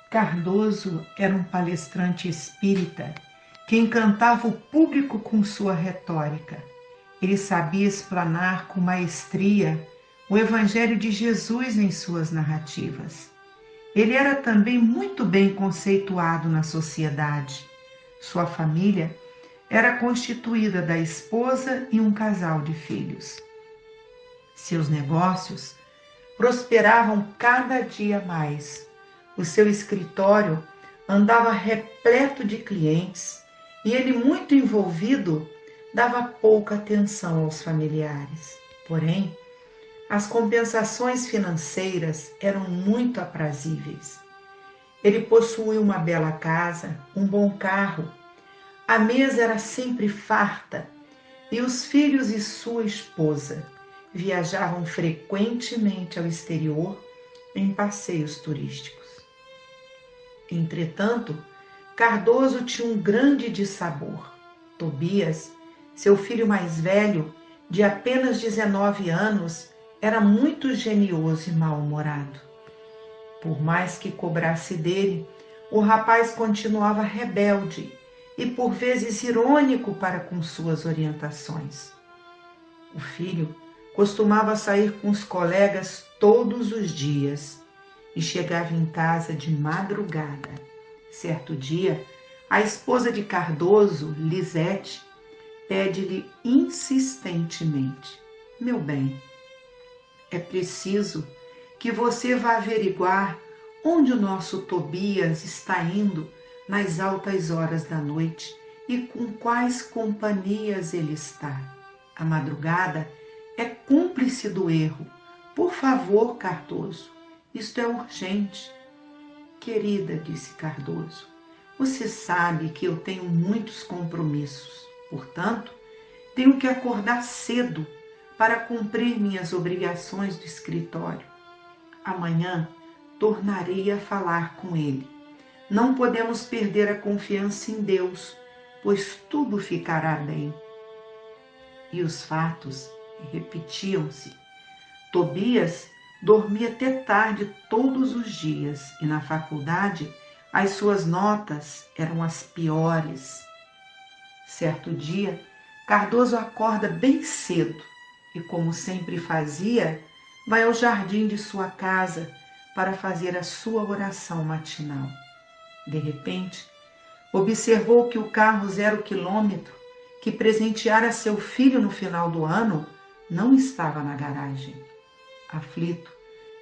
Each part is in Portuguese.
Cardoso era um palestrante espírita que encantava o público com sua retórica. Ele sabia explanar com maestria o Evangelho de Jesus em suas narrativas. Ele era também muito bem conceituado na sociedade. Sua família era constituída da esposa e um casal de filhos. Seus negócios prosperavam cada dia mais. O seu escritório andava repleto de clientes e ele, muito envolvido, dava pouca atenção aos familiares. Porém, as compensações financeiras eram muito aprazíveis. Ele possuía uma bela casa, um bom carro, a mesa era sempre farta e os filhos e sua esposa viajavam frequentemente ao exterior em passeios turísticos. Entretanto, Cardoso tinha um grande dissabor. Tobias, seu filho mais velho, de apenas 19 anos, era muito genioso e mal-humorado. Por mais que cobrasse dele, o rapaz continuava rebelde e por vezes irônico para com suas orientações. O filho costumava sair com os colegas todos os dias e chegava em casa de madrugada. Certo dia, a esposa de Cardoso, Lisete, pede-lhe insistentemente: "Meu bem, é preciso que você vá averiguar onde o nosso Tobias está indo nas altas horas da noite e com quais companhias ele está. A madrugada é cúmplice do erro. Por favor, Cardoso, isto é urgente." "Querida", disse Cardoso, "você sabe que eu tenho muitos compromissos. Portanto, tenho que acordar cedo para cumprir minhas obrigações do escritório. Amanhã tornarei a falar com ele. Não podemos perder a confiança em Deus, pois tudo ficará bem." E os fatos repetiam-se. Tobias dormia até tarde todos os dias e na faculdade as suas notas eram as piores. Certo dia, Cardoso acorda bem cedo e, como sempre fazia, vai ao jardim de sua casa para fazer a sua oração matinal. De repente, observou que o carro 0 km, que presenteara seu filho no final do ano, não estava na garagem. Aflito,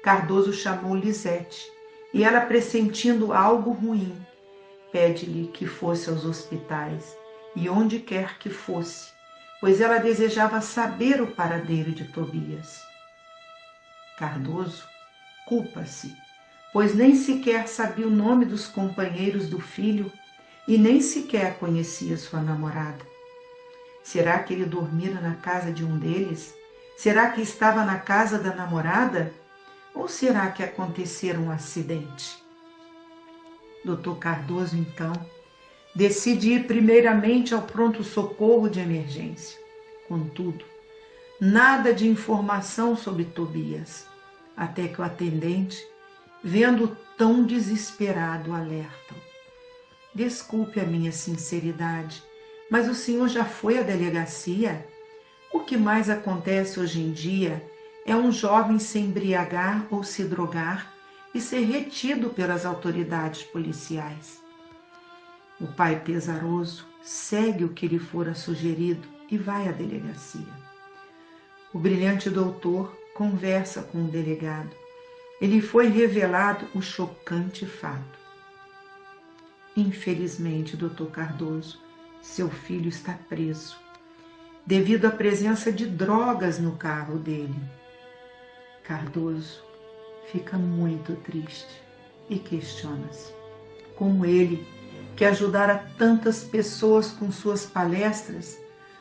Cardoso chamou Lisete e ela, pressentindo algo ruim, pede-lhe que fosse aos hospitais e onde quer que fosse, pois ela desejava saber o paradeiro de Tobias. Cardoso culpa-se, pois nem sequer sabia o nome dos companheiros do filho e nem sequer conhecia sua namorada. Será que ele dormira na casa de um deles? Será que estava na casa da namorada? Ou será que acontecera um acidente? Dr. Cardoso, então, decide ir primeiramente ao pronto-socorro de emergência. Contudo, nada de informação sobre Tobias, até que o atendente, vendo tão desesperado, alerta: "Desculpe a minha sinceridade, mas o senhor já foi à delegacia? O que mais acontece hoje em dia é um jovem se embriagar ou se drogar e ser retido pelas autoridades policiais." O pai, pesaroso, segue o que lhe fora sugerido e vai à delegacia. O brilhante doutor conversa com o delegado. Ele foi revelado o chocante fato. "Infelizmente, Dr. Cardoso, seu filho está preso, devido à presença de drogas no carro dele." Cardoso fica muito triste e questiona-se como ele, que ajudara tantas pessoas com suas palestras,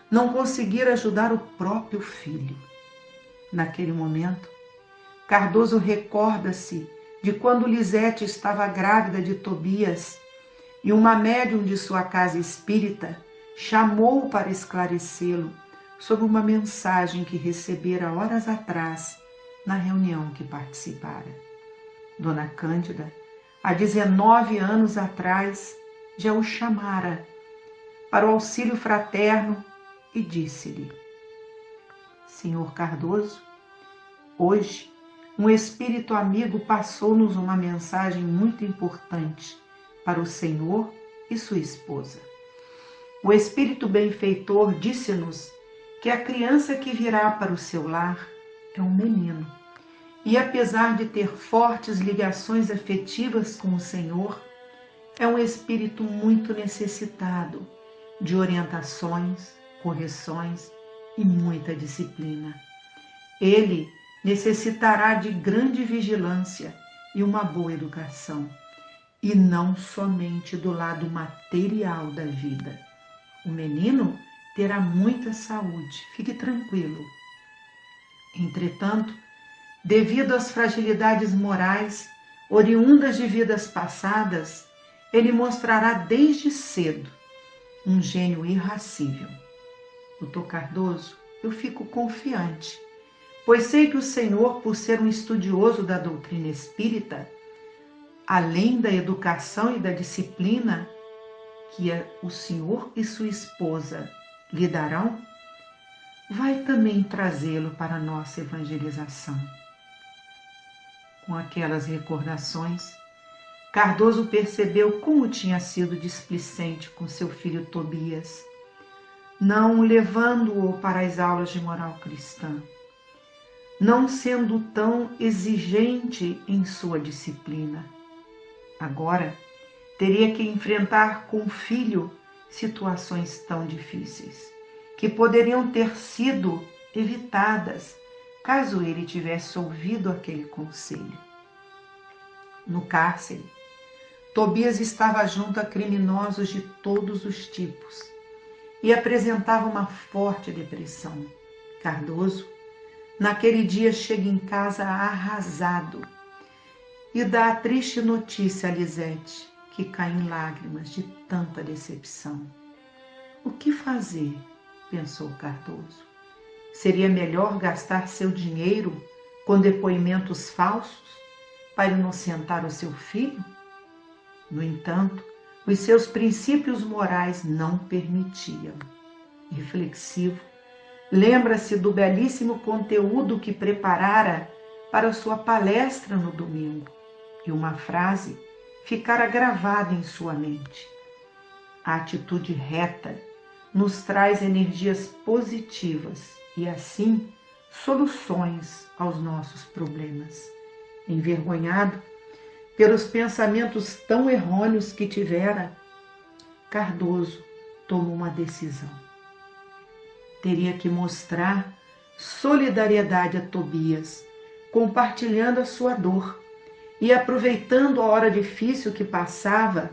não conseguira ajudar o próprio filho. Naquele momento, Cardoso recorda-se de quando Lisete estava grávida de Tobias e uma médium de sua casa espírita chamou-o para esclarecê-lo sobre uma mensagem que recebera horas atrás na reunião que participara. Dona Cândida há 19 anos atrás, já o chamara para o auxílio fraterno e disse-lhe: Senhor Cardoso, hoje um espírito amigo passou-nos uma mensagem muito importante para o senhor e sua esposa. O espírito benfeitor disse-nos que a criança que virá para o seu lar é um menino. E apesar de ter fortes ligações afetivas com o Senhor, é um espírito muito necessitado de orientações, correções e muita disciplina. Ele necessitará de grande vigilância e uma boa educação, e não somente do lado material da vida. O menino terá muita saúde, fique tranquilo. Entretanto, devido às fragilidades morais oriundas de vidas passadas, ele mostrará desde cedo um gênio irracível. Doutor Cardoso, eu fico confiante, pois sei que o Senhor, por ser um estudioso da doutrina espírita, além da educação e da disciplina que o senhor e sua esposa lhe darão, vai também trazê-lo para a nossa evangelização. Com aquelas recordações, Cardoso percebeu como tinha sido displicente com seu filho Tobias, não levando-o para as aulas de moral cristã, não sendo tão exigente em sua disciplina. Agora, teria que enfrentar com o filho situações tão difíceis, que poderiam ter sido evitadas caso ele tivesse ouvido aquele conselho. No cárcere, Tobias estava junto a criminosos de todos os tipos e apresentava uma forte depressão. Cardoso, naquele dia, chega em casa arrasado e dá a triste notícia a Lisete, que cai em lágrimas de tanta decepção. O que fazer? Pensou Cardoso. Seria melhor gastar seu dinheiro com depoimentos falsos para inocentar o seu filho? No entanto, os seus princípios morais não permitiam. Reflexivo, lembra-se do belíssimo conteúdo que preparara para sua palestra no domingo, e uma frase ficara gravada em sua mente. A atitude reta nos traz energias positivas e, assim, soluções aos nossos problemas. Envergonhado pelos pensamentos tão errôneos que tivera, Cardoso tomou uma decisão. Teria que mostrar solidariedade a Tobias, compartilhando a sua dor e aproveitando a hora difícil que passava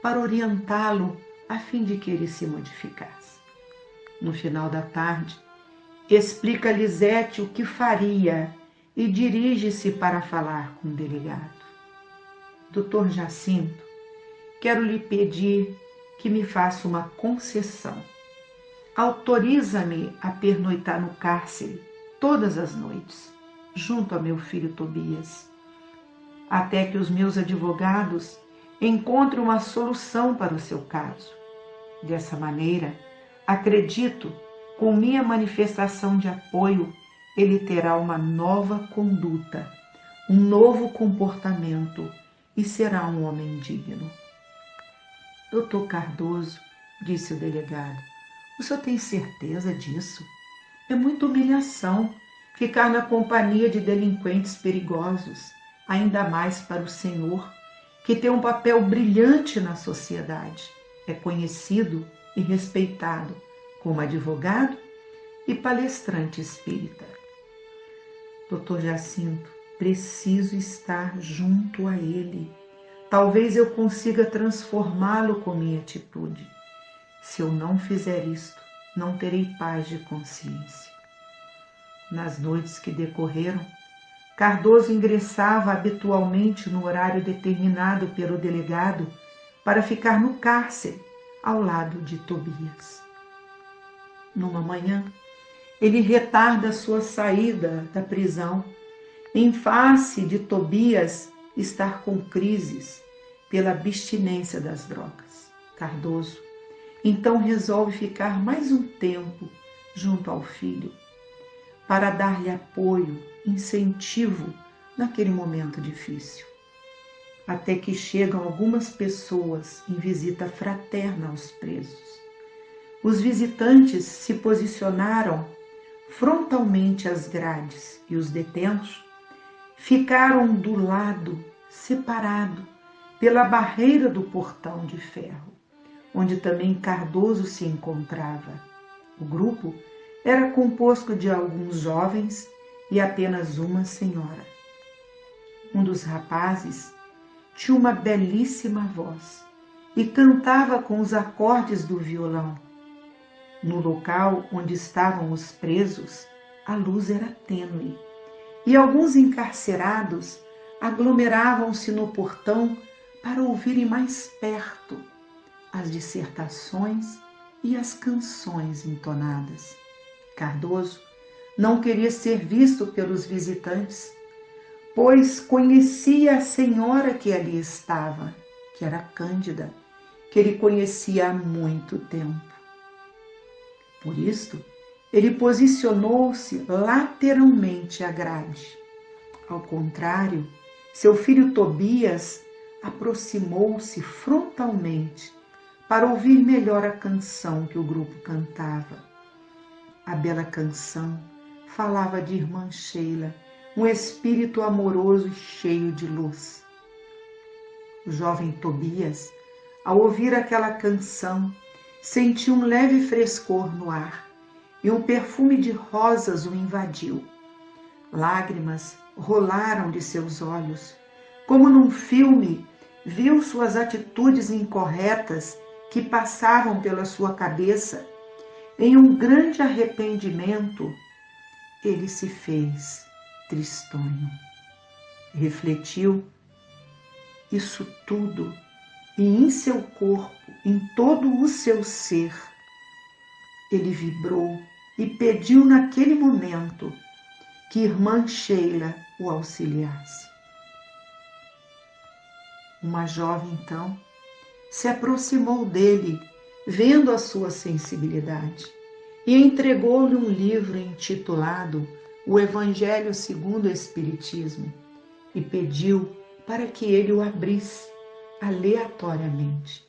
para orientá-lo a fim de que ele se modificasse. No final da tarde, explica a Lisete o que faria e dirige-se para falar com o delegado. Doutor Jacinto, quero lhe pedir que me faça uma concessão. Autoriza-me a pernoitar no cárcere todas as noites, junto a meu filho Tobias, até que os meus advogados encontrem uma solução para o seu caso. Dessa maneira, acredito, com minha manifestação de apoio, ele terá uma nova conduta, um novo comportamento e será um homem digno. Doutor Cardoso, disse o delegado, o senhor tem certeza disso? É muita humilhação ficar na companhia de delinquentes perigosos, ainda mais para o senhor, que tem um papel brilhante na sociedade. É conhecido e respeitado como advogado e palestrante espírita. Doutor Jacinto, preciso estar junto a ele. Talvez eu consiga transformá-lo com minha atitude. Se eu não fizer isto, não terei paz de consciência. Nas noites que decorreram, Cardoso ingressava habitualmente no horário determinado pelo delegado para ficar no cárcere, ao lado de Tobias. Numa manhã, ele retarda sua saída da prisão, em face de Tobias estar com crises, pela abstinência das drogas. Cardoso então resolve ficar mais um tempo junto ao filho, para dar-lhe apoio, incentivo naquele momento difícil. Até que chegam algumas pessoas em visita fraterna aos presos. Os visitantes se posicionaram frontalmente às grades e os detentos ficaram do lado separado pela barreira do portão de ferro, onde também Cardoso se encontrava. O grupo era composto de alguns jovens e apenas uma senhora. Um dos rapazes tinha uma belíssima voz e cantava com os acordes do violão. No local onde estavam os presos, a luz era tênue e alguns encarcerados aglomeravam-se no portão para ouvirem mais perto as dissertações e as canções entonadas. Cardoso não queria ser visto pelos visitantes, pois conhecia a senhora que ali estava, que era Cândida, que ele conhecia há muito tempo. Por isto, ele posicionou-se lateralmente à grade. Ao contrário, seu filho Tobias aproximou-se frontalmente para ouvir melhor a canção que o grupo cantava. A bela canção falava de irmã Sheila, um espírito amoroso e cheio de luz. O jovem Tobias, ao ouvir aquela canção, sentiu um leve frescor no ar e um perfume de rosas o invadiu. Lágrimas rolaram de seus olhos. Como num filme, viu suas atitudes incorretas que passavam pela sua cabeça. Em um grande arrependimento, ele se fez tristonho. Refletiu isso tudo e em seu corpo, em todo o seu ser, ele vibrou e pediu naquele momento que irmã Sheila o auxiliasse. Uma jovem, então, se aproximou dele, vendo a sua sensibilidade, e entregou-lhe um livro intitulado O Evangelho segundo o Espiritismo, e pediu para que ele o abrisse aleatoriamente.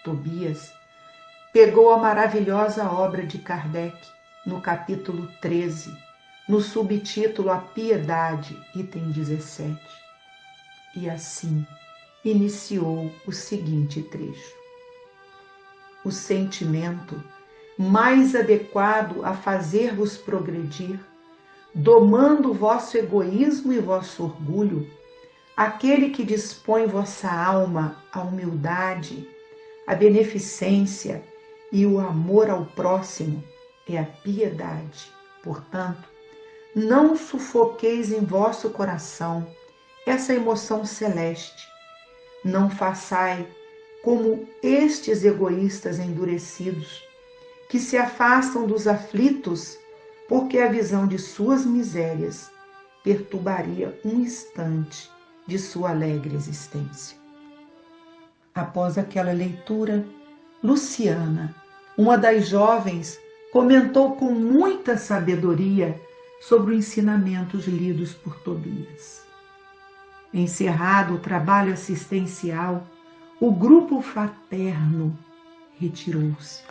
Tobias pegou a maravilhosa obra de Kardec, no capítulo 13, no subtítulo A Piedade, item 17, e assim iniciou o seguinte trecho. O sentimento mais adequado a fazer-vos progredir, domando o vosso egoísmo e vosso orgulho, aquele que dispõe vossa alma à humildade, à beneficência e o amor ao próximo, é a piedade. Portanto, não sufoqueis em vosso coração essa emoção celeste. Não façai como estes egoístas endurecidos, que se afastam dos aflitos porque a visão de suas misérias perturbaria um instante de sua alegre existência. Após aquela leitura, Luciana, uma das jovens, comentou com muita sabedoria sobre os ensinamentos lidos por Tobias. Encerrado o trabalho assistencial, o grupo fraterno retirou-se.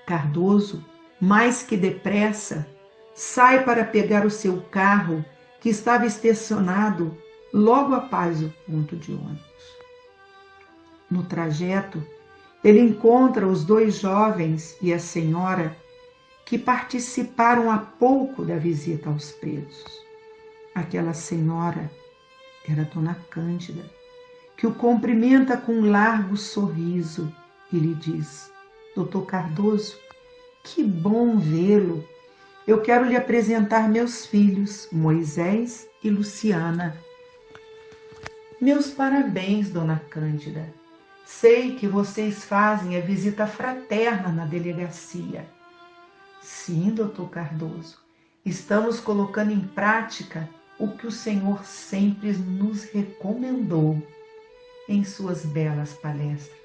Cardoso, mais que depressa, sai para pegar o seu carro que estava estacionado logo após o ponto de ônibus. No trajeto, ele encontra os dois jovens e a senhora que participaram há pouco da visita aos presos. Aquela senhora era Dona Cândida, que o cumprimenta com um largo sorriso e lhe diz: Doutor Cardoso, que bom vê-lo. Eu quero lhe apresentar meus filhos, Moisés e Luciana. Meus parabéns, Dona Cândida. Sei que vocês fazem a visita fraterna na delegacia. Sim, doutor Cardoso, estamos colocando em prática o que o Senhor sempre nos recomendou. em suas belas palestras.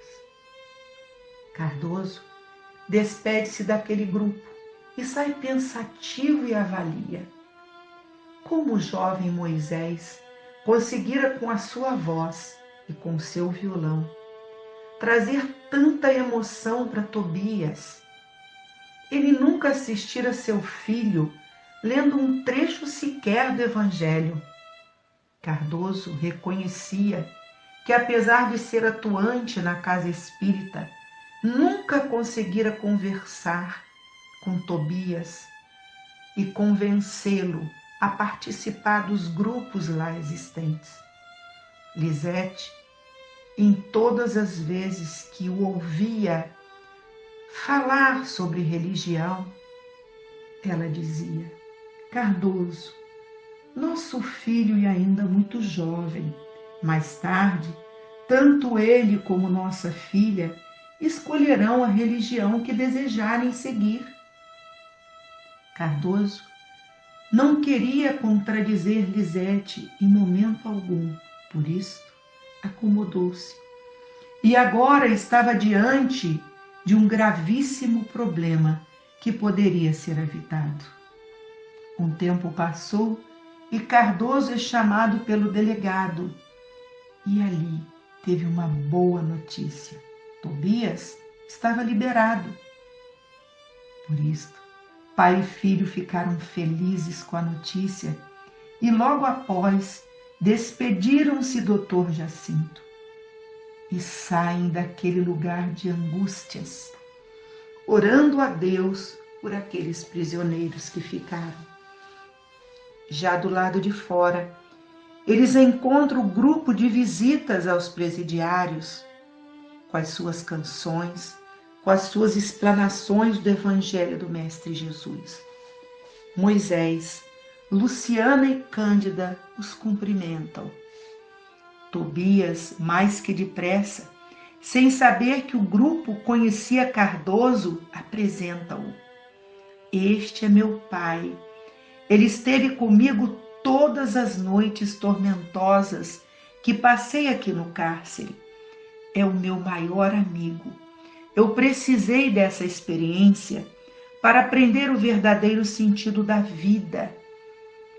Cardoso despede-se daquele grupo e sai pensativo e avalia. Como o jovem Moisés conseguira com a sua voz e com seu violão trazer tanta emoção para Tobias. Ele nunca assistira seu filho lendo um trecho sequer do Evangelho. Cardoso reconhecia que, apesar de ser atuante na casa espírita, nunca conseguira conversar com Tobias e convencê-lo a participar dos grupos lá existentes. Lisete, em todas as vezes que o ouvia falar sobre religião, ela dizia: Cardoso, nosso filho é ainda muito jovem. Mais tarde, tanto ele como nossa filha escolherão a religião que desejarem seguir. Cardoso não queria contradizer Lisete em momento algum, por isso acomodou-se. E agora estava diante de um gravíssimo problema que poderia ser evitado. Um tempo passou e Cardoso é chamado pelo delegado. E ali teve uma boa notícia. Tobias estava liberado. Por isto, pai e filho ficaram felizes com a notícia e logo após despediram-se do Dr. Jacinto e saem daquele lugar de angústias, orando a Deus por aqueles prisioneiros que ficaram. Já do lado de fora, eles encontram o grupo de visitas aos presidiários, com as suas canções, com as suas explanações do Evangelho do Mestre Jesus. Moisés, Luciana e Cândida os cumprimentam. Tobias, mais que depressa, sem saber que o grupo conhecia Cardoso, apresenta-o. Este é meu pai. Ele esteve comigo todas as noites tormentosas que passei aqui no cárcere. É o meu maior amigo. Eu precisei dessa experiência para aprender o verdadeiro sentido da vida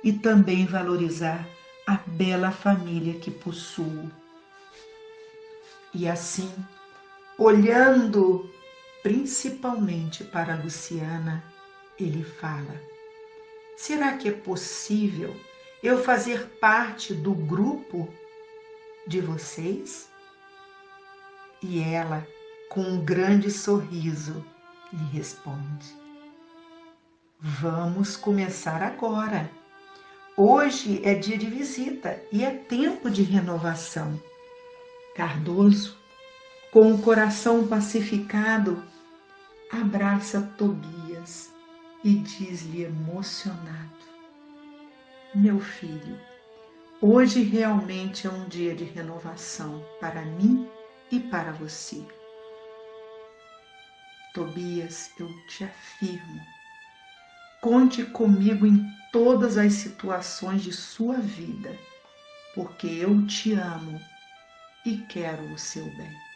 e também valorizar a bela família que possuo. E assim, olhando principalmente para Luciana, ele fala: será que é possível eu fazer parte do grupo de vocês? E ela, com um grande sorriso, lhe responde: vamos começar agora. Hoje é dia de visita e é tempo de renovação. Cardoso, com o coração pacificado, abraça Tobias e diz-lhe emocionado: meu filho, hoje realmente é um dia de renovação para mim e para você. Tobias, eu te afirmo, conte comigo em todas as situações de sua vida, porque eu te amo e quero o seu bem.